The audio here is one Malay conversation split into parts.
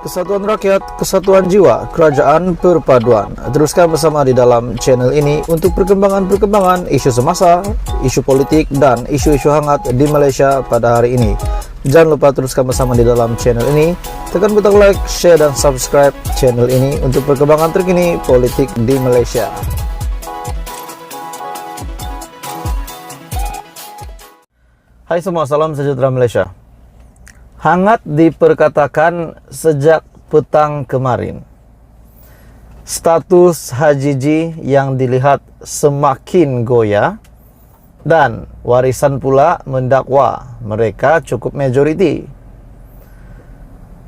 Kesatuan rakyat, kesatuan jiwa, kerajaan perpaduan. Teruskan bersama di dalam channel ini untuk perkembangan-perkembangan isu semasa, isu politik, dan isu-isu hangat di Malaysia pada hari ini. Jangan lupa teruskan bersama di dalam channel ini. Tekan butang like, share, dan subscribe channel ini untuk perkembangan terkini politik di Malaysia. Hai semua, salam sejahtera Malaysia. Hangat diperkatakan sejak petang kemarin. Status Hajiji yang dilihat semakin goyah dan warisan pula mendakwa mereka cukup majoriti.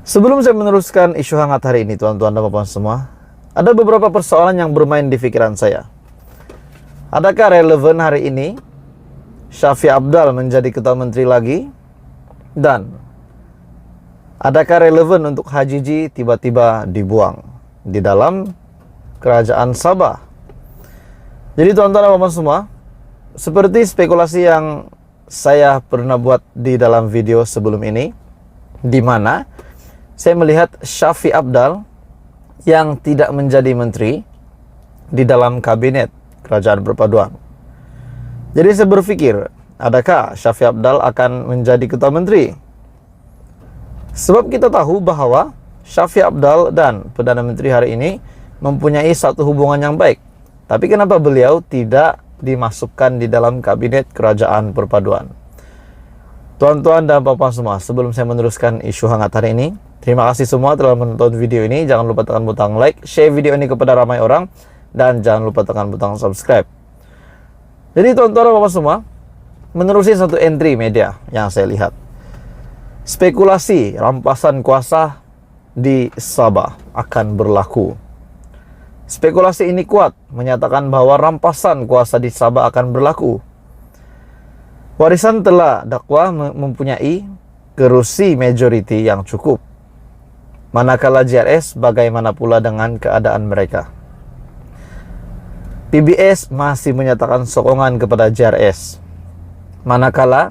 Sebelum saya meneruskan isu hangat hari ini, tuan-tuan dan puan semua, ada beberapa persoalan yang bermain di pikiran saya. Adakah relevan hari ini Shafi Apdal menjadi Ketua Menteri lagi? Dan adakah relevan untuk Hajiji tiba-tiba dibuang di dalam kerajaan Sabah? Jadi tuan-tuan dan puan semua, seperti spekulasi yang saya pernah buat di dalam video sebelum ini, di mana saya melihat Shafi Apdal yang tidak menjadi menteri di dalam kabinet kerajaan perpaduan. Jadi saya berpikir, adakah Shafi Apdal akan menjadi ketua menteri? Sebab kita tahu bahwa Shafi Apdal dan Perdana Menteri hari ini mempunyai satu hubungan yang baik. Tapi kenapa beliau tidak dimasukkan di dalam kabinet kerajaan perpaduan? Tuan-tuan dan puan-puan semua, sebelum saya meneruskan isu hangat hari ini, terima kasih semua telah menonton video ini. Jangan lupa tekan butang like, share video ini kepada ramai orang, dan jangan lupa tekan butang subscribe. Jadi tuan-tuan dan puan-puan semua, menerusi satu entry media yang saya lihat, spekulasi rampasan kuasa di Sabah akan berlaku. Spekulasi ini kuat menyatakan bahwa rampasan kuasa di Sabah akan berlaku. Warisan telah dakwa mempunyai kerusi majoriti yang cukup. Manakala JRS bagaimana pula dengan keadaan mereka? PBS masih menyatakan sokongan kepada JRS. Manakala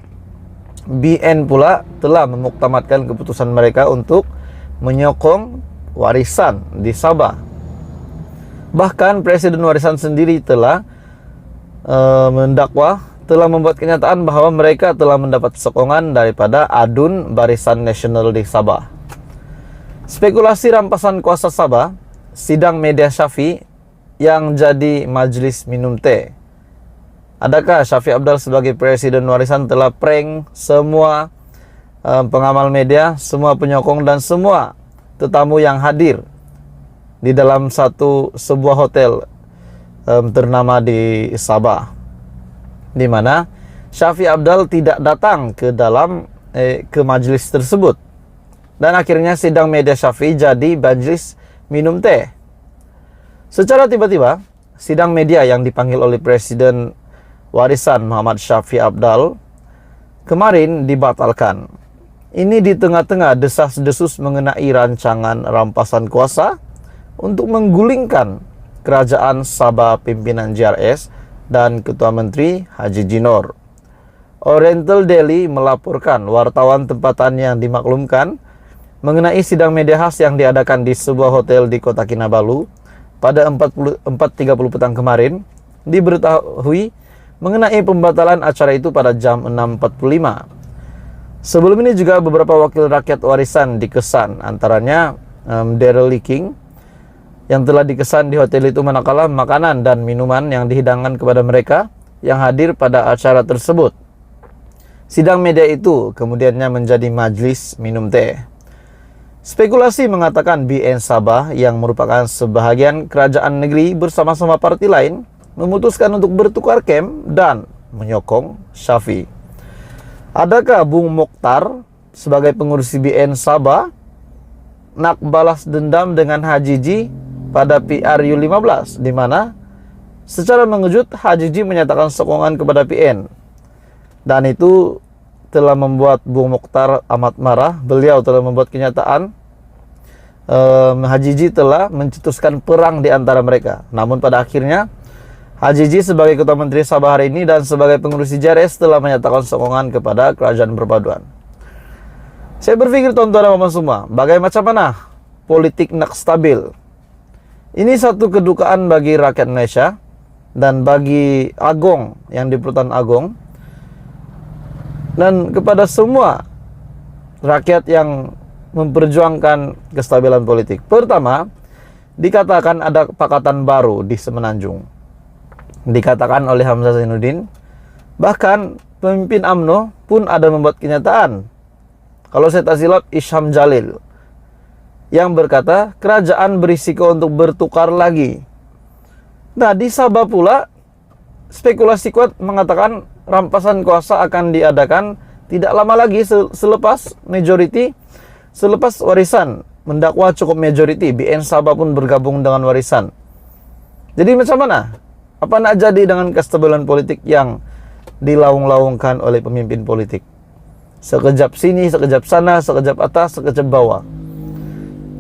BN pula telah memuktamadkan keputusan mereka untuk menyokong warisan di Sabah. Bahkan Presiden Warisan sendiri telah telah membuat kenyataan bahwa mereka telah mendapat sokongan daripada Adun Barisan Nasional di Sabah. Spekulasi rampasan kuasa Sabah, sidang media Shafi yang jadi majlis minum teh. Adakah Shafi Apdal sebagai Presiden Warisan telah prank semua pengamal media, semua penyokong, dan semua tetamu yang hadir di dalam sebuah hotel ternama di Sabah, di mana Shafi Apdal tidak datang ke majelis tersebut, dan akhirnya sidang media Shafi jadi majelis minum teh. Secara tiba-tiba, sidang media yang dipanggil oleh Presiden Warisan Muhammad Shafi Apdal kemarin dibatalkan. Ini di tengah-tengah desas-desus mengenai rancangan rampasan kuasa untuk menggulingkan kerajaan Sabah pimpinan JRS dan Ketua Menteri Hajiji Noor. Oriental Daily melaporkan wartawan tempatan yang dimaklumkan mengenai sidang media khas yang diadakan di sebuah hotel di Kota Kinabalu pada 4.30 petang kemarin, diberitahui mengenai pembatalan acara itu pada jam 6.45. Sebelum ini juga beberapa wakil rakyat warisan dikesan, antaranya Daryl Lee King, yang telah dikesan di hotel itu manakala makanan dan minuman yang dihidangkan kepada mereka yang hadir pada acara tersebut. Sidang media itu kemudiannya menjadi majlis minum teh. Spekulasi mengatakan BN Sabah yang merupakan sebahagian kerajaan negeri bersama-sama parti lain memutuskan untuk bertukar kem dan menyokong Shafi. Adakah Bung Mokhtar sebagai pengurus BN Sabah nak balas dendam dengan Hajiji pada PRU15, di mana secara mengejut Hajiji menyatakan sokongan kepada PN, dan itu telah membuat Bung Mokhtar amat marah. Beliau telah membuat kenyataan Hajiji telah mencetuskan perang di antara mereka. Namun pada akhirnya Hajiji sebagai Ketua Menteri Sabah hari ini dan sebagai pengurus JRS telah menyatakan sokongan kepada kerajaan perpaduan. Saya berpikir tuan-tuan dan puan semua, bagaimana politik nak stabil. Ini satu kedukaan bagi rakyat Malaysia dan bagi Agong yang di Pertuan Agong dan kepada semua rakyat yang memperjuangkan kestabilan politik. Pertama, dikatakan ada pakatan baru di Semenanjung. Dikatakan oleh Hamzah Zainuddin, bahkan pemimpin UMNO pun ada membuat kenyataan. Kalau saya tak silap, Isham Jalil yang berkata kerajaan berisiko untuk bertukar lagi. Nah, di Sabah pula spekulasi kuat mengatakan rampasan kuasa akan diadakan tidak lama lagi selepas warisan mendakwa cukup majority. BN Sabah pun bergabung dengan warisan. Jadi macam mana? Apa nak jadi dengan kestabilan politik yang dilaung-laungkan oleh pemimpin politik? Sekejap sini, sekejap sana, sekejap atas, sekejap bawah.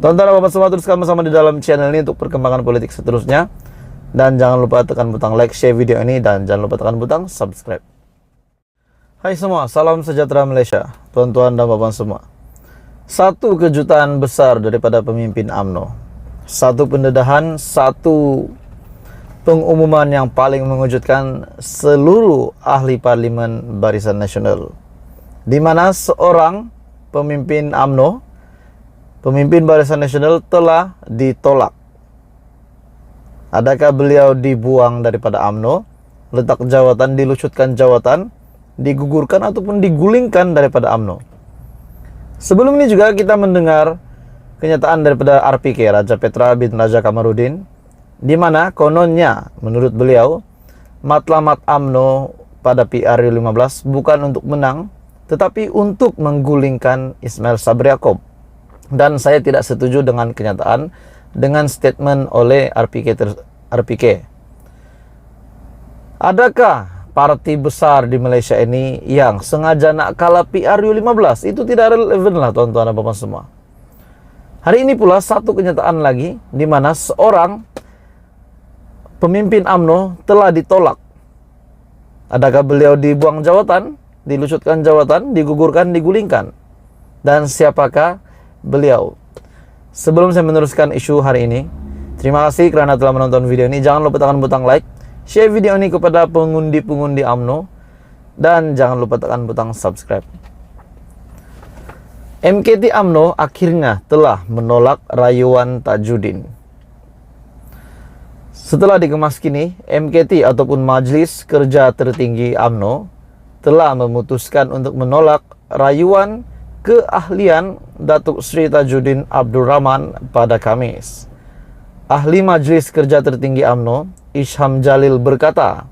Tonton Bapak semua teruskan bersama di dalam channel ini untuk perkembangan politik seterusnya. Dan jangan lupa tekan butang like, share video ini, dan jangan lupa tekan butang subscribe. Hai semua, salam sejahtera Malaysia, tuan-tuan dan bapak semua. Satu kejutan besar daripada pemimpin UMNO. Satu pendedahan, satu pengumuman yang paling mengejutkan seluruh ahli parlimen Barisan Nasional. Di mana seorang pemimpin UMNO, pemimpin Barisan Nasional telah ditolak. Adakah beliau dibuang daripada UMNO, letak jawatan, dilucutkan jawatan, digugurkan ataupun digulingkan daripada UMNO? Sebelum ini juga kita mendengar kenyataan daripada RPK, Raja Petra bin Raja Kamarudin, di mana kononnya menurut beliau matlamat UMNO pada PRU 15 bukan untuk menang, tetapi untuk menggulingkan Ismail Sabri Yaakob. Dan saya tidak setuju dengan kenyataan, dengan statement oleh RPK. Adakah parti besar di Malaysia ini yang sengaja nak kalah PRU 15? Itu tidak relevan lah tuan-tuan dan bapak semua. Hari ini pula satu kenyataan lagi, di mana seorang pemimpin UMNO telah ditolak. Adakah beliau dibuang jawatan, dilucutkan jawatan, digugurkan, digulingkan? Dan siapakah beliau? Sebelum saya meneruskan isu hari ini, terima kasih kerana telah menonton video ini. Jangan lupa tekan butang like, share video ini kepada pengundi-pengundi UMNO, dan jangan lupa tekan butang subscribe. MKT UMNO akhirnya telah menolak rayuan Tajudin. Setelah dikemas kini, MKT ataupun Majlis Kerja Tertinggi UMNO telah memutuskan untuk menolak rayuan keahlian Datuk Seri Tajudin Abdul Rahman pada Khamis. Ahli Majlis Kerja Tertinggi UMNO, Isham Jalil berkata,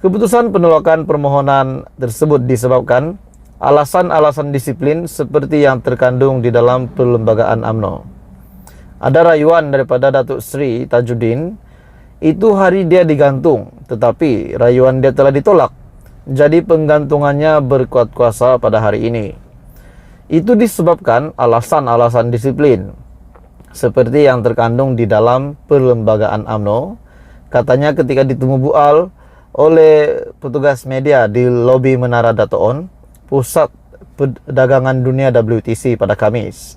keputusan penolakan permohonan tersebut disebabkan alasan-alasan disiplin seperti yang terkandung di dalam perlembagaan UMNO. Ada rayuan daripada Datuk Seri Tajudin, itu hari dia digantung, tetapi rayuan dia telah ditolak. Jadi penggantungannya berkuat kuasa pada hari ini. Itu disebabkan alasan-alasan disiplin seperti yang terkandung di dalam perlembagaan UMNO. Katanya ketika ditemu bual oleh petugas media di lobi Menara Dato' On, Pusat Perdagangan Dunia WTC pada Khamis.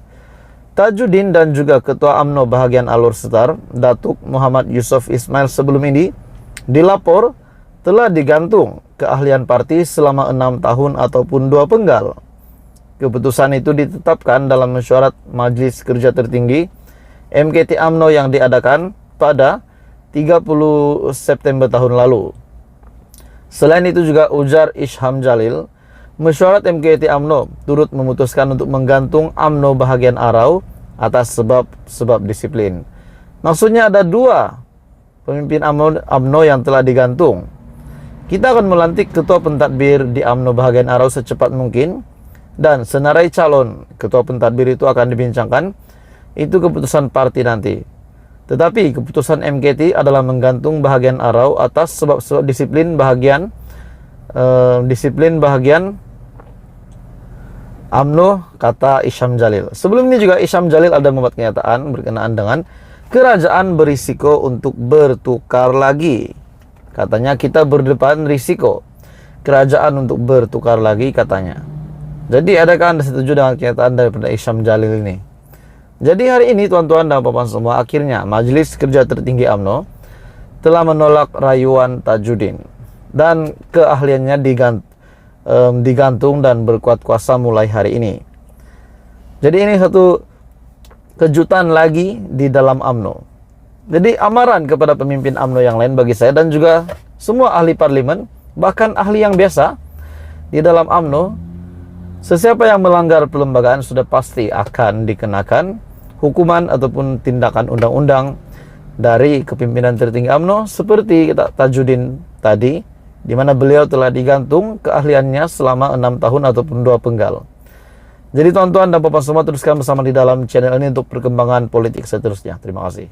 Tajudin dan juga Ketua UMNO bahagian Alor Setar, Datuk Muhammad Yusof Ismail sebelum ini dilapor telah digantung keahlian parti selama 6 tahun ataupun 2 penggal. Keputusan itu ditetapkan dalam mesyuarat Majlis Kerja Tertinggi MKT UMNO yang diadakan pada 30 September tahun lalu. Selain itu juga ujar Isham Jalil, mesyuarat MKT UMNO turut memutuskan untuk menggantung UMNO bahagian Arau atas sebab disiplin. Maksudnya ada 2 pemimpin UMNO yang telah digantung. Kita akan melantik ketua pentadbir di UMNO bahagian Arau secepat mungkin, dan senarai calon ketua pentadbir itu akan dibincangkan. Itu keputusan parti nanti. Tetapi keputusan MKT adalah menggantung bahagian Arau atas sebab disiplin bahagian UMNO, kata Isham Jalil. Sebelum ini juga Isham Jalil ada membuat kenyataan berkenaan dengan kerajaan berisiko untuk bertukar lagi. Katanya kita berdepan risiko kerajaan untuk bertukar lagi katanya. Jadi adakah Anda setuju dengan kenyataan daripada Isham Jalil ini? Jadi hari ini tuan-tuan dan bapak semua, akhirnya Majelis Kerja Tertinggi UMNO telah menolak rayuan Tajudin dan keahliannya digantung dan berkuat kuasa mulai hari ini. Jadi ini satu kejutan lagi di dalam UMNO. Jadi amaran kepada pemimpin UMNO yang lain bagi saya dan juga semua ahli parlimen, bahkan ahli yang biasa di dalam UMNO, sesiapa yang melanggar perlembagaan sudah pasti akan dikenakan hukuman ataupun tindakan undang-undang dari kepimpinan tertinggi UMNO seperti Tajudin tadi, di mana beliau telah digantung keahliannya selama 6 tahun ataupun 2 penggal. Jadi tuan-tuan dan bapak semua, teruskan bersama di dalam channel ini untuk perkembangan politik seterusnya. Terima kasih.